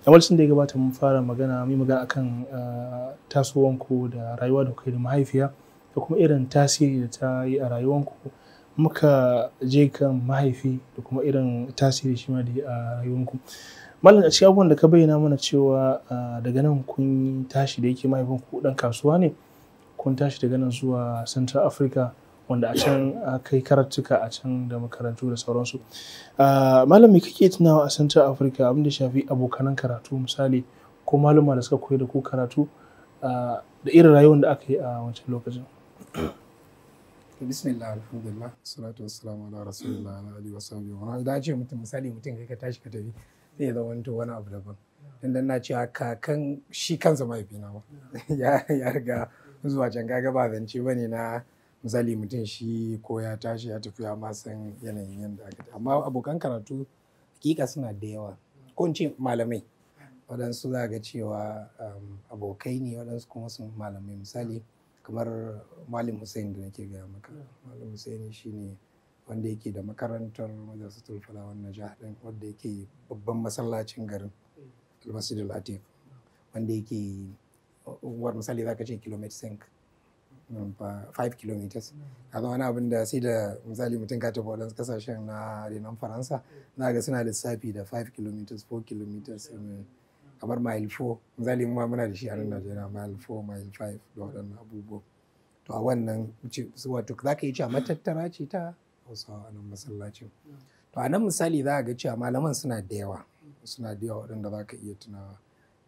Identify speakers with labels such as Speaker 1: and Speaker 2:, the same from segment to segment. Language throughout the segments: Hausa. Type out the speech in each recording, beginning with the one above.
Speaker 1: a wasu da ya gabata mun fara magana akan tasowanku da rayuwa da kai da mahaifiya da kuma irin tasiri da ta yi a rayuwanku. Muka je kan mahaifi da kuma irin tasiri shi ma da a rayuwanku. Malam, a cikin abubuwan da ka bayyana mana cewa daga nan kun tashi da yake mahaifinku ɗan kasuwa ne, kun tashi daga nan zuwa Central Africa wanda a can kai karatuka a can da makarantu da sauransu. Malam, me kake tunawa a Central Africa abin da shafi abokanan karatu misali ko maluma da suka koyar da ku karatu da irin rayuwar da aka yi a wancan lokacin?
Speaker 2: Bismillah, alhamdulillah, salatu wassalamu ala rasulillah ala alihi wa sahbihi wa man. Idan ce mutum misali mutum kai ka tashi ka tafi zai zama wani abu daban. Dan na cewa kakan shi kansa mahaifina ba ya riga zuwa can, kaga ba zance bane na misali mutum shi ko ya tashi ya tafi ya ma san yanayin yadda aka tafi. Amma abokan karatu hakika suna da yawa, ko in ce malamai, waɗansu za ga cewa abokai ne, waɗansu kuma sun malamai. Misali kamar Malam Hussein da nake gaya maka. Malam Hussein shine wanda yake da makarantar Madrasatul Falah wan Najah din, wanda yake babban masallacin garin Al-Masjid Al-Atiq, wanda yake misali zaka ce kilometer 5 kilometers. Kaga wani abin da sai da misali mutum ka tafi waɗansu kasashen na renon Faransa za ga suna lissafi da 5 kilometers 4 kilometers, kamar mile 4 misali mu ma muna da shi a nan Najeriya, mile 4 mile 5 da waɗannan abubuwan. To a wannan wato za ka yi cewa matattara ce ta Hausawa a nan masallacin. To a nan misali za ga cewa malaman suna da yawa waɗanda za ka iya tunawa,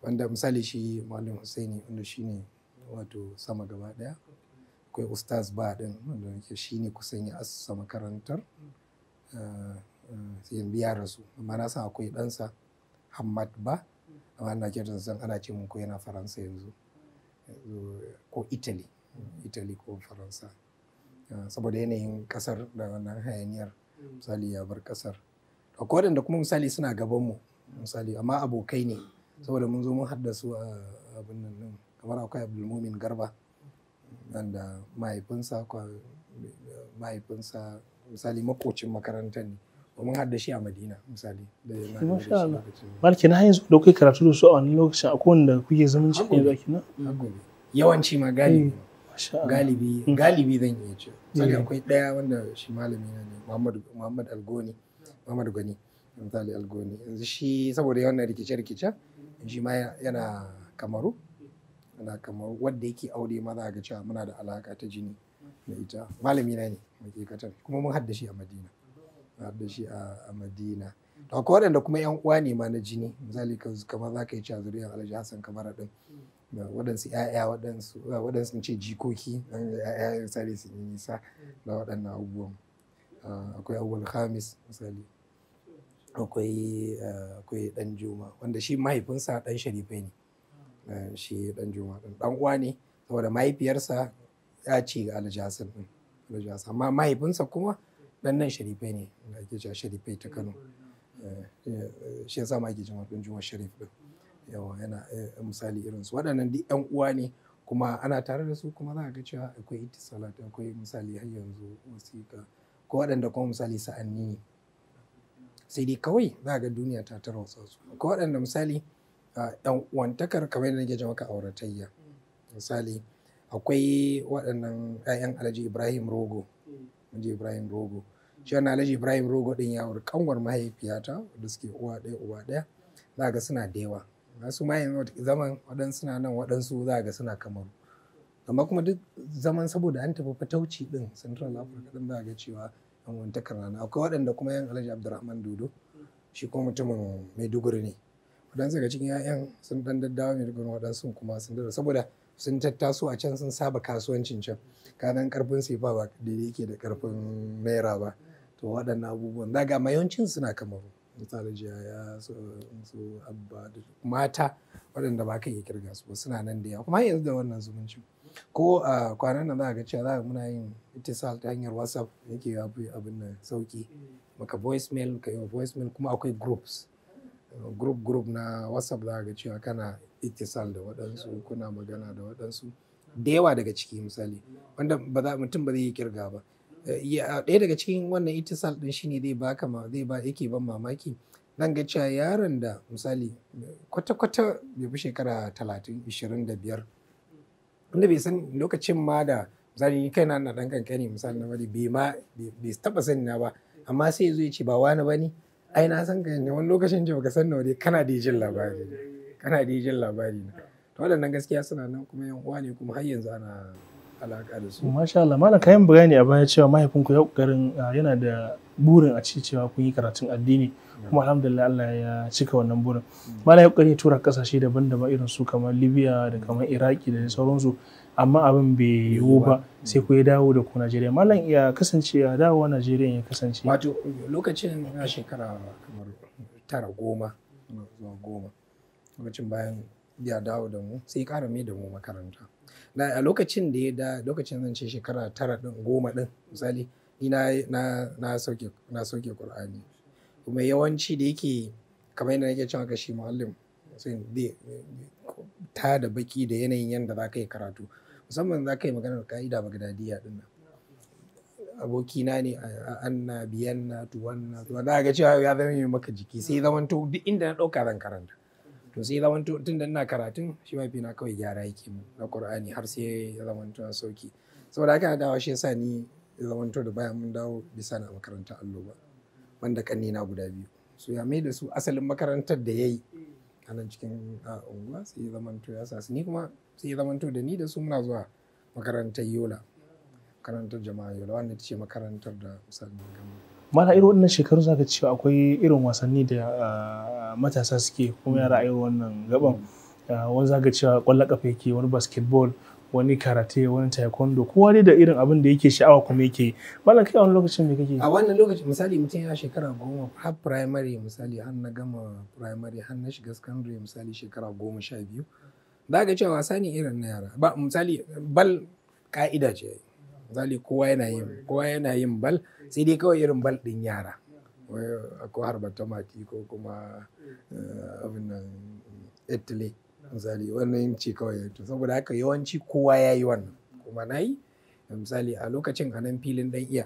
Speaker 2: wanda misali shi Malam Hussaini wanda shi ne wato sama gaba ɗaya. Akwai Ustaz Ba ɗin wanda yake shi ne kusan ya asusa makarantar, sai yanzu ya rasu, amma na san akwai ɗansa Hamad Ba, amma ina kyautar san ana ce mun ko yana Faransa yanzu ko Italy ko Faransa, saboda yanayin kasar da wannan hayaniyar misali ya bar kasar. Akwai waɗanda kuma misali suna gaban mu misali, amma abokai ne saboda mun zo mun haddasu a abin nan, kamar akwai Abdulmumin Garba wanda mahaifinsa misali makocin makarantar ne, mun haddashi a Madina misali.
Speaker 1: Masha Allah. Malaki na yanzu da kai karatu da su a wani lokacin akwai wanda kuke zumunci ne zaki na?
Speaker 2: Yawanci ma galibi zan iya ce. Sai akwai ɗaya wanda shi malami ne, Muhammad Gwani misali Algoni. Yanzu shi saboda yawan rikice-rikice shi ma yana Kamaru, wanda yake aure ma za ga cewa muna da alaka ta jini da ita. Malami na ne hakikatan, kuma mun haddashi a Madina. To akwai waɗanda kuma yan uwa ne ma na jini, misali kamar za ka yi cewa zuriyar Alhaji Hassan Kabara din, waɗansu ‘ya'ya, waɗansu ce jikoki, ‘ya'ya misali sun yi nisa da waɗannan abubuwan. Akwai Awwal Khamis misali, akwai ɗan Juma wanda shi mahaifinsa ɗan Sharifai ne. Shi ɗan Juma ɗan uwa ne saboda mahaifiyarsa ya ce ga Alhaji Hassan ɗin, amma mahaifinsa kuma ɗan nan Sharifai ne, da ake cewa Sharifai ta Kano. Shi yasa ma ake cewa ɗan Juma Sharif ɗin. Yawa yana misali irinsu waɗannan duk ‘yan uwa ne, kuma ana tare da su, kuma za ga cewa akwai ittisalat, akwai misali har yanzu wasiƙa, ko waɗanda kuma misali sa'anni ne, sai dai kawai za ga duniya ta tarwatsa su. Akwai waɗanda misali ‘yan uwantakar kamar yadda nake ce maka auratayya, misali akwai waɗannan ‘ya'yan Alhaji Ibrahim Rogo, shi wannan Alhaji Ibrahim Rogo ɗin ya auri kanwar mahaifiyata da suke uwa ɗaya uba ɗaya. Za ga suna da yawa, wasu ma yanzu zaman waɗansu suna nan, waɗansu za ga suna Kamaru, amma kuma duk zaman saboda an tafi fatauci ɗin Central Africa ɗin za ga cewa yan uwantakar rana. Akwai waɗanda kuma yan Alhaji Abdurrahman Dodo, shi kuma mutumin Maiduguri ne. Waɗansu daga cikin 'ya'yan sun ɗan daddawa Maiduguri, waɗansu kuma sun daddawa saboda sun tattaso a can, sun saba kasuwancin can, kanan karfin sefa ba da yake da karfin naira ba. To waɗannan abubuwan za ga mayancin suna Kamaru, misali jiyaya su abba da mata waɗanda ba ka iya kirga su ba, suna nan da yawa, kuma yanzu da wannan zumunci. Ko a kwanan nan za ga cewa za muna yin ittisal ta hanyar WhatsApp, yake yafi abin nan sauki, maka voicemail ka yi voicemail, kuma akwai group na WhatsApp za ga cewa kana ittisal da waɗansu, kuna magana da waɗansu da yawa daga ciki misali, wanda mutum ba zai yi kirga ba. Ɗaya daga cikin wannan ittisal ɗin shine yake ban mamaki, zan ga cewa yaron da misali kwata-kwata bai fi shekara 30 25 wanda bai san lokacin ma da misali ni kaina na dan kankani misali na bari bai taba sani na ba amma sai ya zo ya ce ba wani bane ai na san ka ne wani lokacin ce baka san nawa dai kana da jin labari na to waɗannan gaskiya suna nan kuma yan uwa ne kuma har yanzu ana alaka da su.
Speaker 1: Masha Allah, malam kayan bayani a baya cewa mahaifinku ya kokarin yana da burin a ci cewa kun yi karatun addini kuma alhamdulillah Allah ya cika wannan burin. Malam ya kokari tura kasashe daban-daban irin su kamar Libya da kamar Iraki da sauransu amma abin bai yiwu ba sai ku ya dawo da ku Najeriya. Malam ya kasance ya dawo Najeriya ya kasance.
Speaker 2: Wato lokacin na shekara kamar 9 zuwa 10 lokacin bayan ya dawo da mu sai ƙara mai da mu makaranta. A lokacin da ya da lokacin zan ce shekara 9 din 10 din misali ni na sauke Qur'ani kuma yawanci da yake kamar yadda nake cewa shi muallim sai ta da baki da yanayin yanda za ka yi karatu musamman za ka yi maganar ka'ida bagdadiya din nan abokina ne anna biyanna tuwanna to za ga cewa ya zama maka jiki sai zamanto duk inda na ɗauka zan karanta to sai zamanto tun da ina karatun shi mafina kawai gyara yake mu na Qur'ani har sai ya zamanto na sauki saboda haka dawa shi yasa ni ya zamanto da bayan mun dawo bisa na makarantar allo ba wanda kannina guda biyu so ya mai da su asalin makarantar da yayi a nan cikin unguwa sai ya zamanto ya sa su ni kuma sai ya zamanto da ni da su muna zuwa makarantar Yola makarantar jama'a Yola wanda ta ce makarantar da misalin gama.
Speaker 1: Mana irin wannan shekaru zaka cewa akwai irin wasanni da matasa suke kuma yara irin wannan gaban wani zaka cewa kwallon kafa yake wani basketball wani karate wani taekwondo kowa dai da irin abin da yake sha'awa kuma yake malam kai a wani lokacin me kake
Speaker 2: a wannan lokacin misali mutum yana shekara 10 har primary misali har na gama primary har na shiga secondary misali shekara 12 zaka cewa wasa ne irin na yara ba misali bal ka'ida ce misali kowa yana yin bal sai dai kawai irin bal din yara ko harbar tamaki ko kuma abin nan etile misali wannan ce kawai to saboda haka yawanci kowa ya yi wannan kuma na yi misali a lokacin a nan filin dan iya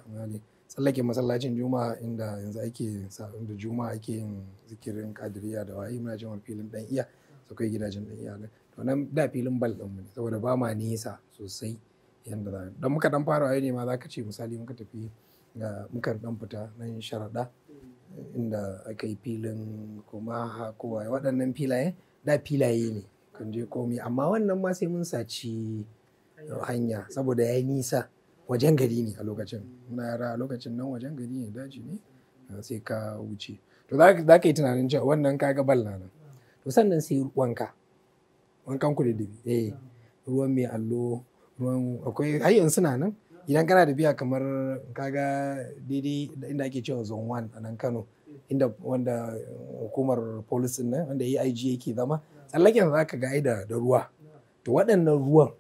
Speaker 2: tsallake masallacin juma'a inda yanzu ake da juma'a ake yin zikirin kadiriya da wa'i muna cewa filin dan iya su kai gidajen dan iya to nan da filin bal din mu saboda ba ma nisa sosai yanda za dan muka dan fara waye ne ma zaka ce misali muka tafi muka dan fita nan sharaɗa inda aka yi filin kuma kowa waɗannan filaye da filaye ne kan je komai amma wannan ma sai mun saci hanya saboda ya yi nisa wajen gari ne a lokacin muna yara a lokacin nan wajen gari ne daji ne sai ka wuce to za ka yi tunanin cewa wannan kaga balla nan to sannan sai wankan ku da dabi ruwan mai allo ruwan akwai har yanzu suna nan idan kana da biya kamar kaga daidai inda ake cewa zone 1 a nan Kano inda wanda hukumar police nan wanda AIG yake zama tsallaken za ka ga da ruwa to waɗannan ruwan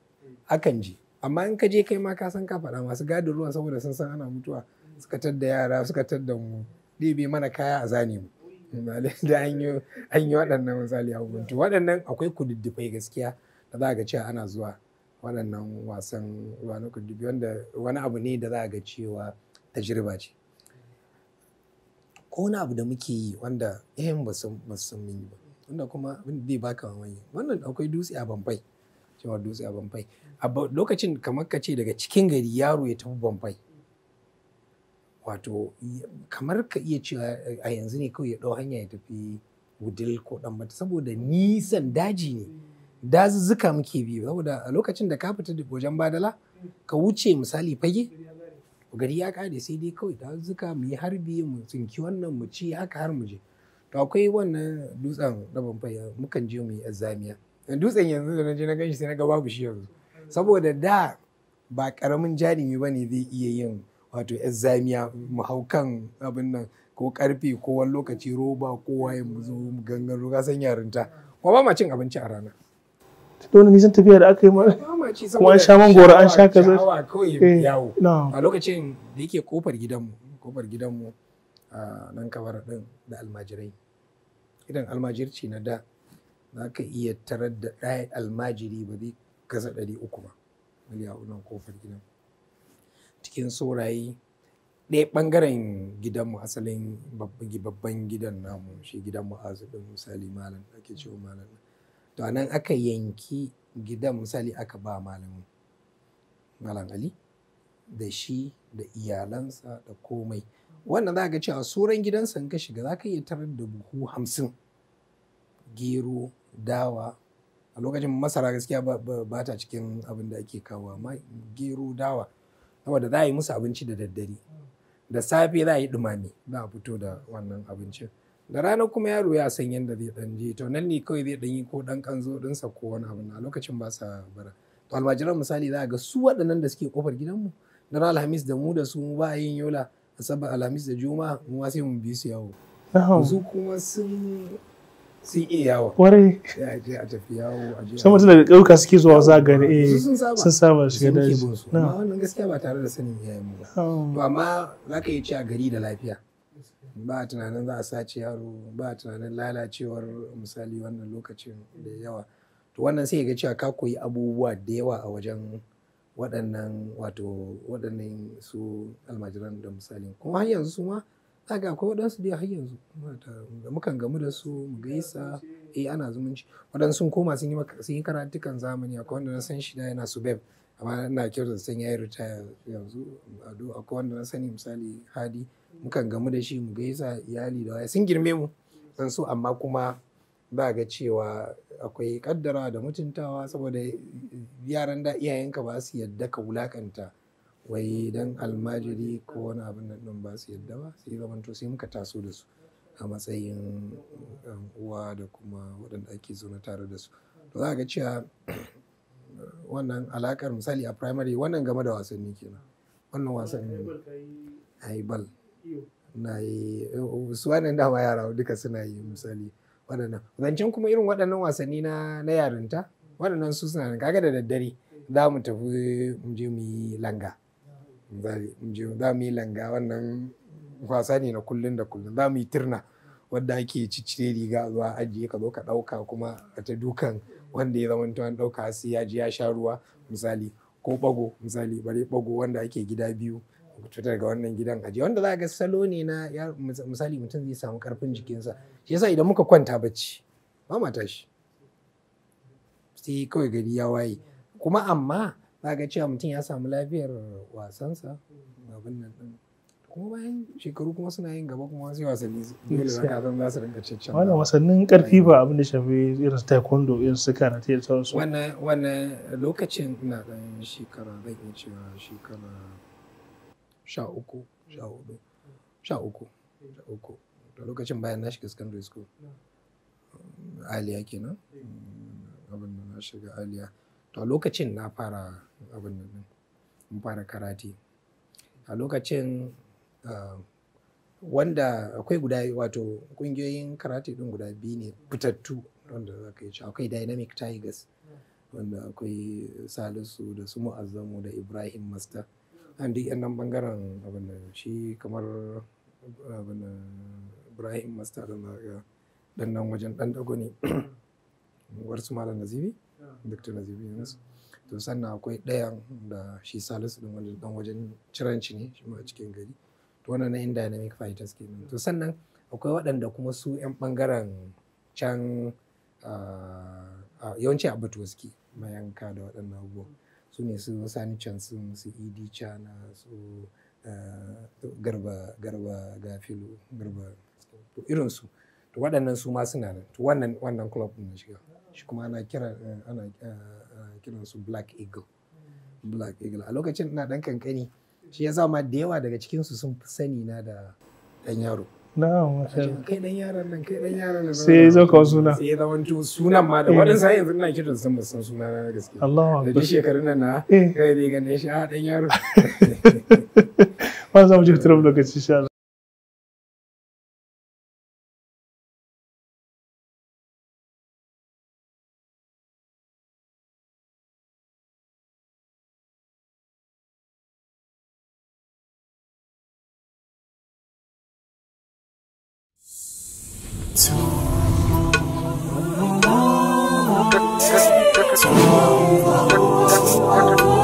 Speaker 2: akan je amma in ka je kai ma ka san ka faɗa masu gadin ruwan saboda sun san ana mutuwa suka tadda yara suka tadda mu ɗebe mana kaya a zane mu da an yi waɗannan misali abubuwan to waɗannan akwai kududdufai gaskiya da za ga cewa ana zuwa waɗannan wasan ruwa na kududdufi wanda wani abu ne da za ga cewa tajriba ce ko wani abu da muke yi wanda ba san mun yi ba wanda kuma abin da zai baka mamaki wannan akwai dutse a Bamfai cewa dutse a Bamfai a lokacin kamar ka ce daga cikin gari yaro ya tafi Bamfai wato kamar ka iya cewa a yanzu ne kawai ya ɗau hanya ya tafi Wudil ko Ɗanbata saboda nisan daji ne dazuzzuka muke biyu saboda a lokacin da ka fita da wajen Badala ka wuce misali Fage gari ya kare sai dai kawai dazuzzuka mu yi harbi mu tsinki wannan mu ci haka har mu je to akwai wannan dutsen da Bamfai mukan je mu yi azamiya dutsen yanzu da na je na ganshi sai na ga babu shi yanzu saboda da ba karamin jarumi bane zai iya yin wato azamiya mu hau kan abin nan ko karfe ko wani lokaci roba ko waye mu zo mu gangaro ka san yarinta kuma ba ma cin abinci a rana
Speaker 1: dole nisan tafiya da aka yi ma kuma an sha mangoro an sha kaza
Speaker 2: yawo a lokacin da yake kofar gidanmu a nan Kabara din da almajirai idan almajirci na da za ka iya tarar da ɗaya almajiri ba zai kasa 300 ba miliyan nan kofar gidan cikin saurayi ɗaya ɓangaren gidanmu asalin babban gidan namu shi gidan mu'azu ɗin misali malam ake cewa malam, to anan aka yanki gidan misali aka ba malam Ali da shi da iyalansa da komai. Wannan za ka ga cewa suran gidansa in ka shiga za ka iya tarar da buhu 50 gero dawa. A lokacin masara gaskiya ba ta cikin abin da ake kawo, amma gero dawa saboda za a yi musu abinci da daddare, da safe za a yi dumame, za a fito da wannan abincin, da rana kuma yaro ya san yadda zai dan je, to nan ne kawai zai dan yi ko dan kanzo dinsa ko wani abu. A lokacin ba sa bara. To almajiran misali za a ga su waɗannan da suke kofar gidanmu na alhamis da mu da su ba a yin yola, asabar alhamis da juma'a mu ma sai mu bi su yawo. Su kuma sun iya yawo. Kwarai. Ya je a tafi yawo a je. Sai mutum daga ƙauyuka suke zuwa za gani sun saba shiga daji. Amma wannan gaskiya ba tare da sanin iyayen mu ba. To amma za ka yi ci a gari da lafiya. Ba a tunanin za a sace yaro, ba a tunanin lalacewar misali wannan lokacin da yawa. To wannan sai ga cewa ka koyi abubuwa da yawa a wajen waɗannan su almajiran da misali. Kuma har yanzu su ma ga akwai waɗansu dai har yanzu da mukan gamu da su mu gaisa, ana zumunci. Waɗansu sun koma sun yi karatukan zamani, akwai wanda na san shi da yana subeb amma ina kyautar san ya yi ritaya yanzu. Akwai wanda na sani misali Hadi, mukan gamu da shi mu gaisa, iyali da waya sun girme mu san su, amma kuma ba ga cewa akwai kaddara da mutuntawa, saboda yaran da iyayenka ba su yadda ka wulakanta wai dan almajiri ko wani abin nan din, ba su yadda ba, sai zamanto sai muka taso da su a matsayin uwa da kuma waɗanda ake zaune tare da su. To za ga cewa wannan alakar misali a primary wannan game da wasanni kenan. Wannan wasanni ai bal na yi su wannan dama yara duka suna yi misali waɗannan. Zancen kuma irin waɗannan wasanni na yarinta, waɗannan su suna kaga da daddare za mu tafi mu je mu yi langa. Za mu yi langa, wannan wasa ne na kullun da kullun. Za mu yi tirna wadda ake ciccire riga zuwa ajiye ka zo ka ɗauka kuma a ta dukan wanda ya zama an ɗauka sai ya ji ya sha ruwa misali, ko ɓago misali, bare ɓago wanda ake gida biyu fita daga wannan gidan aje, wanda za ga salo ne na misali mutum zai samu karfin jikinsa. Shi yasa idan muka kwanta bacci ba ma tashi sai kawai gari ya waye, kuma amma za ga cewa mutum ya samu lafiyar wasansa abin nan din, kuma bayan shekaru kuma suna yin gaba kuma sai wasanni dole za ka san za su rinka caccan. Wannan wasannin karfi ba abin da shafi irin su taekwondo, irin su karate da sauransu. Wannan lokacin ina dan shekara zan iya cewa shekara 13 da lokacin bayan na shiga secondary school. Aliya kenan abin da na shiga Aliya. To a lokacin na fara abin nan, mun fara karate a lokacin. Wanda akwai guda wato kungiyoyin karate din guda biyu ne fitattu wanda za ka yi cewa akwai Dynamic Tigers wanda akwai Salisu da su Mu'azzamu da Ibrahim Master. An duk yan nan bangaren abin da shi kamar abin da Ibrahim Master dan nan wajen dan dago ne warsu Malam Nazibi, Dr. Nazibi Yunus. To sannan akwai ɗayan da shi Salisu din wanda dan wajen Ciranci ne shi ma a cikin gari. To wannan na Dynamic Fighters kenan. To sannan akwai waɗanda kuma su 'yan ɓangaren can yawanci a Batu suke mayanka da waɗannan abubuwan. Su ne su Sani Cansun, su Idi Chana, su Garba Gafilu, Garba to irinsu. To waɗannan su ma suna nan. To wannan club ɗin na shiga. Shi kuma ana kiran su Black Eagle. Black Eagle. A lokacin ina ɗan kankani. Shi ya zama da yawa daga cikinsu sun fi sani na da ɗan yaro. Na'am, kai ɗan yaron nan. Sai ya zo kawo suna. Sai ya zama sunan ma da waɗansu har yanzu ina kiran sun ba san suna na gaske. Allah. Da duk shekarun nan na kai dai ganin shi a ɗan yaro.
Speaker 1: Ba za mu ji fitar lokaci insha Allah.
Speaker 3: To